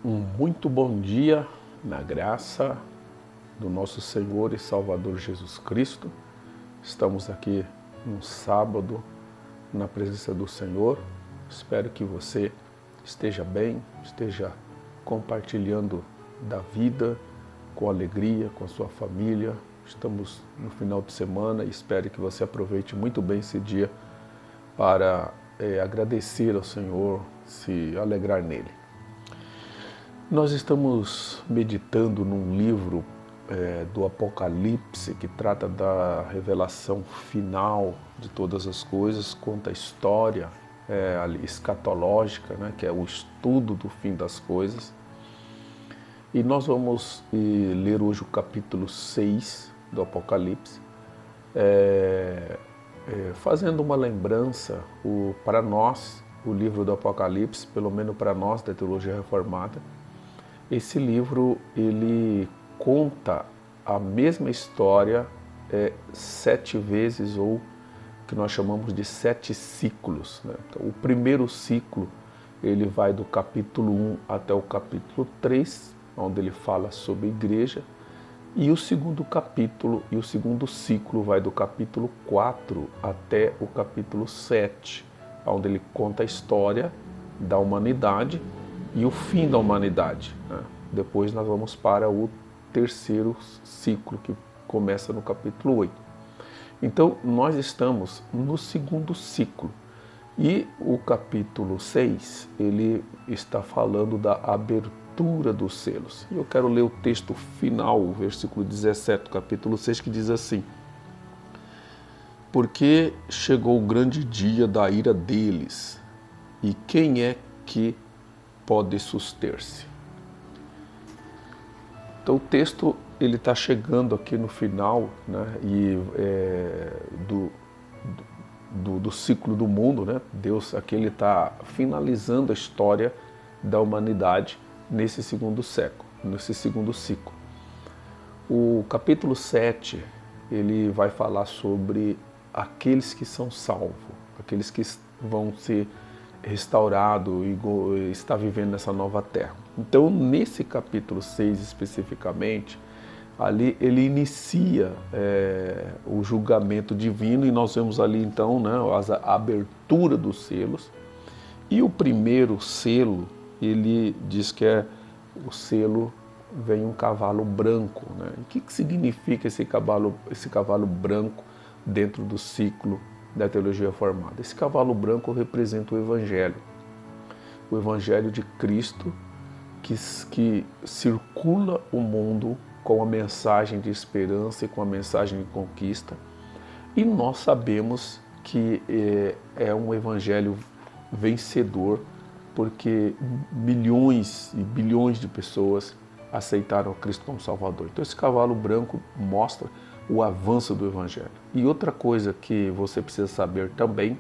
Muito bom dia na graça do nosso Senhor e Salvador Jesus Cristo. Estamos aqui num sábado na presença do Senhor. Espero que você esteja bem, esteja compartilhando da vida com alegria, com a sua família. Estamos no final de semana e espero que você aproveite muito bem esse dia para agradecer ao Senhor, se alegrar nele. Nós estamos meditando num livro do Apocalipse que trata da revelação final de todas as coisas, conta a história escatológica, né, que é o estudo do fim das coisas. E nós vamos ler hoje o capítulo 6 do Apocalipse, fazendo uma lembrança para nós, o livro do Apocalipse, pelo menos para nós da Teologia Reformada. Esse livro, ele conta a mesma história 7 vezes, ou que nós chamamos de 7 ciclos, né? Então, o primeiro ciclo, ele vai do capítulo 1 até o capítulo 3, onde ele fala sobre a igreja, e o segundo capítulo e o segundo ciclo vai do capítulo 4 até o capítulo 7, onde ele conta a história da humanidade e o fim da humanidade, né? Depois nós vamos para o terceiro ciclo, que começa no capítulo 8. Então, nós estamos no segundo ciclo. E o capítulo 6, ele está falando da abertura dos selos. E eu quero ler o texto final, o versículo 17 do capítulo 6, que diz assim: porque chegou o grande dia da ira deles, e quem é que pode suster-se? Então o texto ele está chegando aqui no final, né, do ciclo do mundo, né? Deus aqui ele está finalizando a história da humanidade nesse segundo século, nesse segundo ciclo. O capítulo 7 ele vai falar sobre aqueles que são salvos, aqueles que vão ser restaurado e está vivendo nessa nova terra. Então, nesse capítulo 6 especificamente, ali ele inicia o julgamento divino, e nós vemos ali então, né, a abertura dos selos. E o primeiro selo, ele diz que o selo, vem um cavalo branco, né? E o que significa esse cavalo branco dentro do ciclo da teologia reformada? Esse cavalo branco representa o Evangelho de Cristo, que circula o mundo com a mensagem de esperança e com a mensagem de conquista. E nós sabemos que é um Evangelho vencedor, porque milhões e bilhões de pessoas aceitaram Cristo como Salvador. Então esse cavalo branco mostra o avanço do Evangelho. E outra coisa que você precisa saber também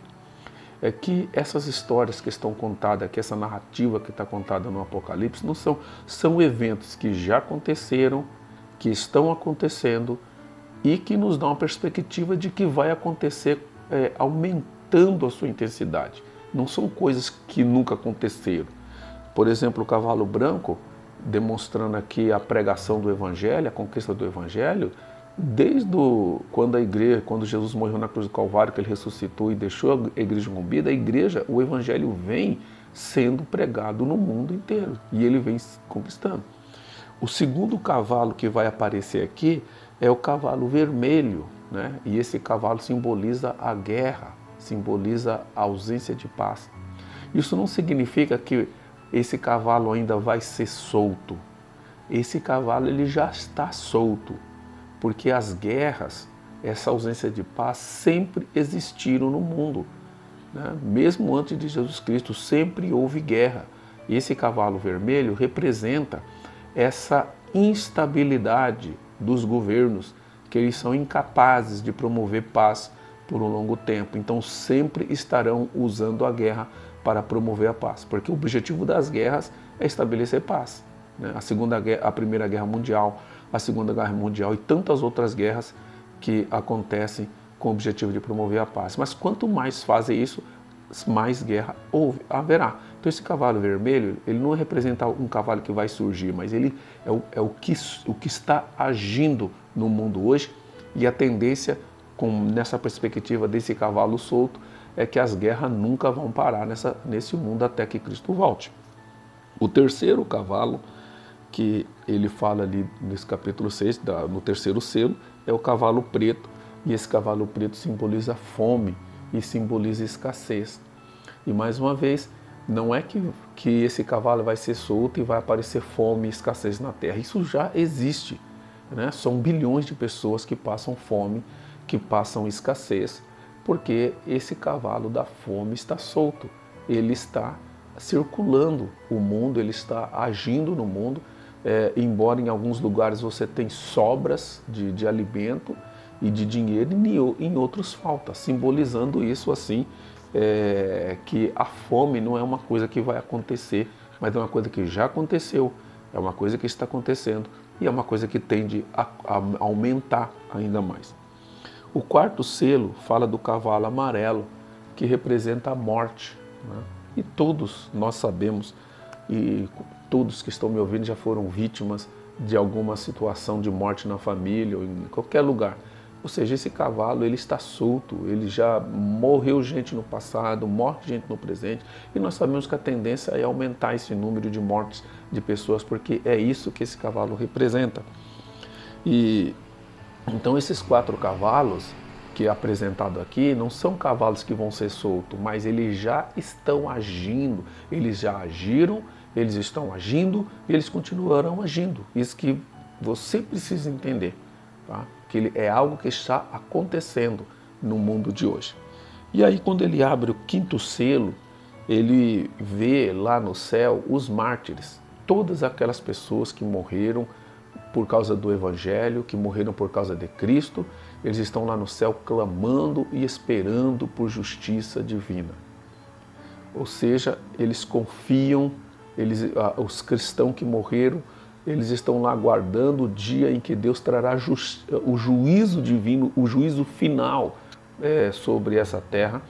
é que essas histórias que estão contadas aqui, essa narrativa que está contada no Apocalipse, não são eventos que já aconteceram, que estão acontecendo e que nos dão uma perspectiva de que vai acontecer aumentando a sua intensidade. Não são coisas que nunca aconteceram. Por exemplo, o cavalo branco, demonstrando aqui a pregação do Evangelho, a conquista do Evangelho, desde quando Jesus morreu na cruz do Calvário, que ele ressuscitou e deixou a igreja incumbida, o Evangelho vem sendo pregado no mundo inteiro e ele vem conquistando. O segundo cavalo que vai aparecer aqui é o cavalo vermelho, né? E esse cavalo simboliza a guerra, simboliza a ausência de paz. Isso não significa que esse cavalo ainda vai ser solto. Esse cavalo ele já está solto, porque as guerras, essa ausência de paz, sempre existiram no mundo, né? Mesmo antes de Jesus Cristo, sempre houve guerra. E esse cavalo vermelho representa essa instabilidade dos governos, que eles são incapazes de promover paz por um longo tempo. Então sempre estarão usando a guerra para promover a paz, porque o objetivo das guerras é estabelecer paz, né? A Primeira Guerra Mundial, a Segunda Guerra Mundial e tantas outras guerras que acontecem com o objetivo de promover a paz. Mas quanto mais fazem isso, mais guerra haverá. Então esse cavalo vermelho, ele não representa um cavalo que vai surgir, mas ele é o que está agindo no mundo hoje, e a tendência, nessa perspectiva desse cavalo solto, é que as guerras nunca vão parar nesse mundo até que Cristo volte. O terceiro cavalo, que ele fala ali nesse capítulo 6, no terceiro selo, é o cavalo preto, e esse cavalo preto simboliza fome e simboliza escassez. E mais uma vez, não é que esse cavalo vai ser solto e vai aparecer fome e escassez na terra. Isso já existe, né? São bilhões de pessoas que passam fome, que passam escassez, porque esse cavalo da fome está solto. Ele está circulando o mundo, ele está agindo no mundo, embora em alguns lugares você tenha sobras de alimento e de dinheiro, e em outros falta, simbolizando isso assim, que a fome não é uma coisa que vai acontecer, mas é uma coisa que já aconteceu, é uma coisa que está acontecendo e é uma coisa que tende a aumentar ainda mais. O quarto selo fala do cavalo amarelo, que representa a morte, né? E todos nós sabemos, e todos que estão me ouvindo já foram vítimas de alguma situação de morte na família ou em qualquer lugar. Ou seja, esse cavalo, ele está solto, ele já morreu gente no passado, morre gente no presente, e nós sabemos que a tendência é aumentar esse número de mortes de pessoas, porque é isso que esse cavalo representa. E então esses 4 cavalos que é apresentado aqui não são cavalos que vão ser soltos, mas eles já estão agindo, eles já agiram, eles estão agindo e eles continuarão agindo. Isso que você precisa entender, tá? Que é algo que está acontecendo no mundo de hoje. E aí quando ele abre o quinto selo, ele vê lá no céu os mártires, todas aquelas pessoas que morreram por causa do Evangelho, que morreram por causa de Cristo. Eles estão lá no céu clamando e esperando por justiça divina. Ou seja, eles confiam, os cristãos que morreram, eles estão lá aguardando o dia em que Deus trará o juízo divino, o juízo final sobre essa terra,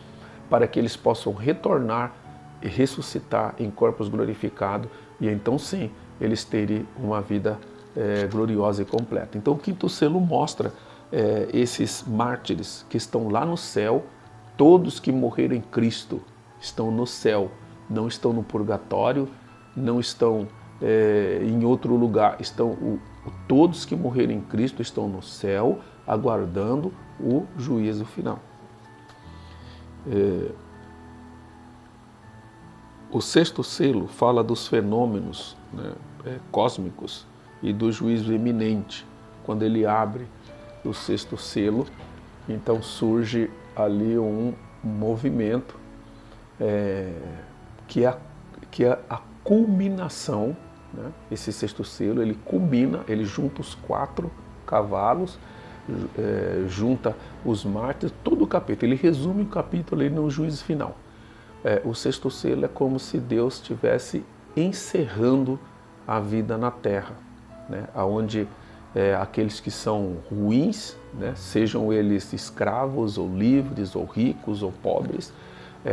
para que eles possam retornar e ressuscitar em corpos glorificados, e então sim, eles terem uma vida gloriosa e completa. Então o quinto selo mostra esses mártires que estão lá no céu, todos que morreram em Cristo estão no céu, não estão no purgatório, não estão em outro lugar, todos que morreram em Cristo estão no céu, aguardando o juízo final. O sexto selo fala dos fenômenos, né, cósmicos e do juízo iminente. Quando ele abre o sexto selo, então surge ali um movimento que é a culminação, né? Esse sexto selo, ele culmina, ele junta os 4 cavalos, junta os mártires, todo o capítulo, ele resume o capítulo ali no juízo final. O sexto selo é como se Deus estivesse encerrando a vida na terra, né? Onde aqueles que são ruins, né? Sejam eles escravos ou livres ou ricos ou pobres,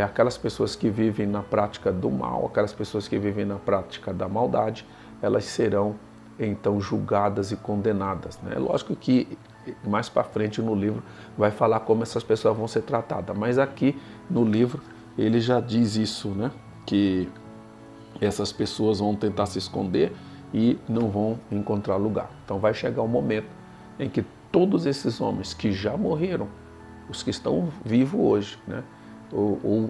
aquelas pessoas que vivem na prática do mal, aquelas pessoas que vivem na prática da maldade, elas serão então julgadas e condenadas, né? Lógico que mais para frente no livro vai falar como essas pessoas vão ser tratadas, mas aqui no livro ele já diz isso, né? Que essas pessoas vão tentar se esconder e não vão encontrar lugar. Então vai chegar um momento em que todos esses homens que já morreram, os que estão vivos hoje, né? Ou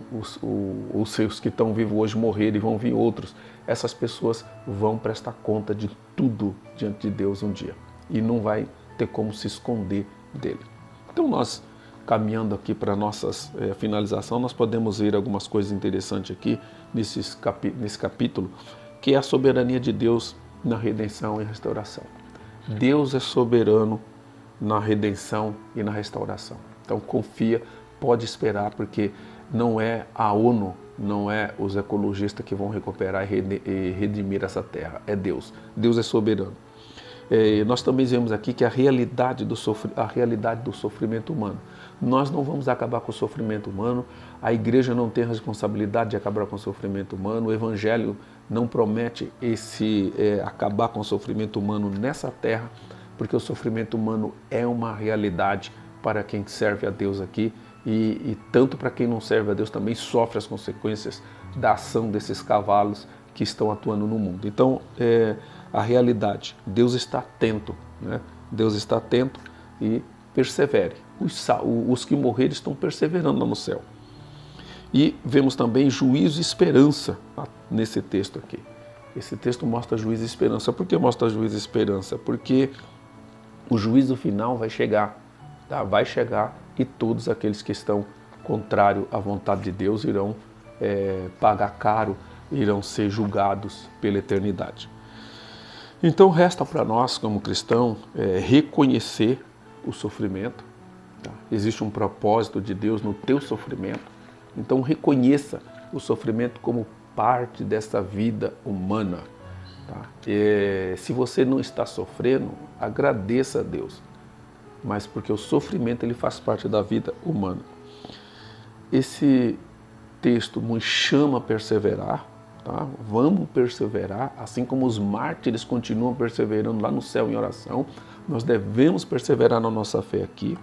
os seus que estão vivos hoje morreram e vão vir outros, essas pessoas vão prestar conta de tudo diante de Deus um dia. E não vai ter como se esconder dele. Então nós, caminhando aqui para a nossa finalização, nós podemos ver algumas coisas interessantes aqui nesse capítulo, que é a soberania de Deus na redenção e restauração. Deus é soberano na redenção e na restauração. Então confia, pode esperar, porque não é a ONU, não é os ecologistas que vão recuperar e redimir essa terra, é Deus. Deus é soberano. Nós também vemos aqui que a realidade do sofrimento humano. Nós não vamos acabar com o sofrimento humano, a igreja não tem a responsabilidade de acabar com o sofrimento humano, o evangelho não promete acabar com o sofrimento humano nessa terra, porque o sofrimento humano é uma realidade para quem serve a Deus aqui e tanto para quem não serve a Deus também sofre as consequências da ação desses cavalos que estão atuando no mundo. Então, a realidade, Deus está atento, né? Deus está atento e persevere. Os que morreram estão perseverando lá no céu. E vemos também juízo e esperança nesse texto aqui. Esse texto mostra juízo e esperança. Por que mostra juízo e esperança? Porque o juízo final vai chegar, tá? Vai chegar e todos aqueles que estão contrários à vontade de Deus irão pagar caro, irão ser julgados pela eternidade. Então resta para nós, como cristão, reconhecer o sofrimento. Tá? Existe um propósito de Deus no teu sofrimento. Então reconheça o sofrimento como parte dessa vida humana. Tá? Se você não está sofrendo, agradeça a Deus. Mas porque o sofrimento ele faz parte da vida humana. Esse texto nos chama a perseverar. Tá? Vamos perseverar, assim como os mártires continuam perseverando lá no céu em oração, nós devemos perseverar na nossa fé aqui.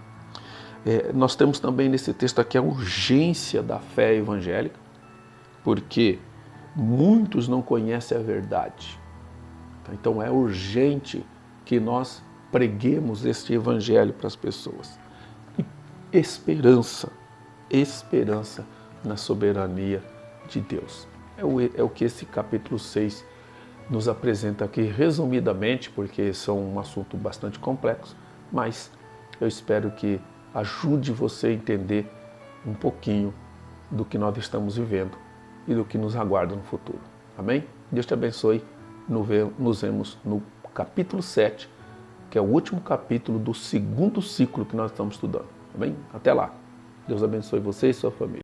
Nós temos também nesse texto aqui a urgência da fé evangélica, porque muitos não conhecem a verdade. Então é urgente que nós preguemos este evangelho para as pessoas. E esperança na soberania de Deus. É o que esse capítulo 6 nos apresenta aqui resumidamente, porque são um assunto bastante complexo, mas eu espero que ajude você a entender um pouquinho do que nós estamos vivendo e do que nos aguarda no futuro. Amém? Deus te abençoe. Nos vemos no capítulo 7, que é o último capítulo do segundo ciclo que nós estamos estudando. Amém? Até lá. Deus abençoe você e sua família.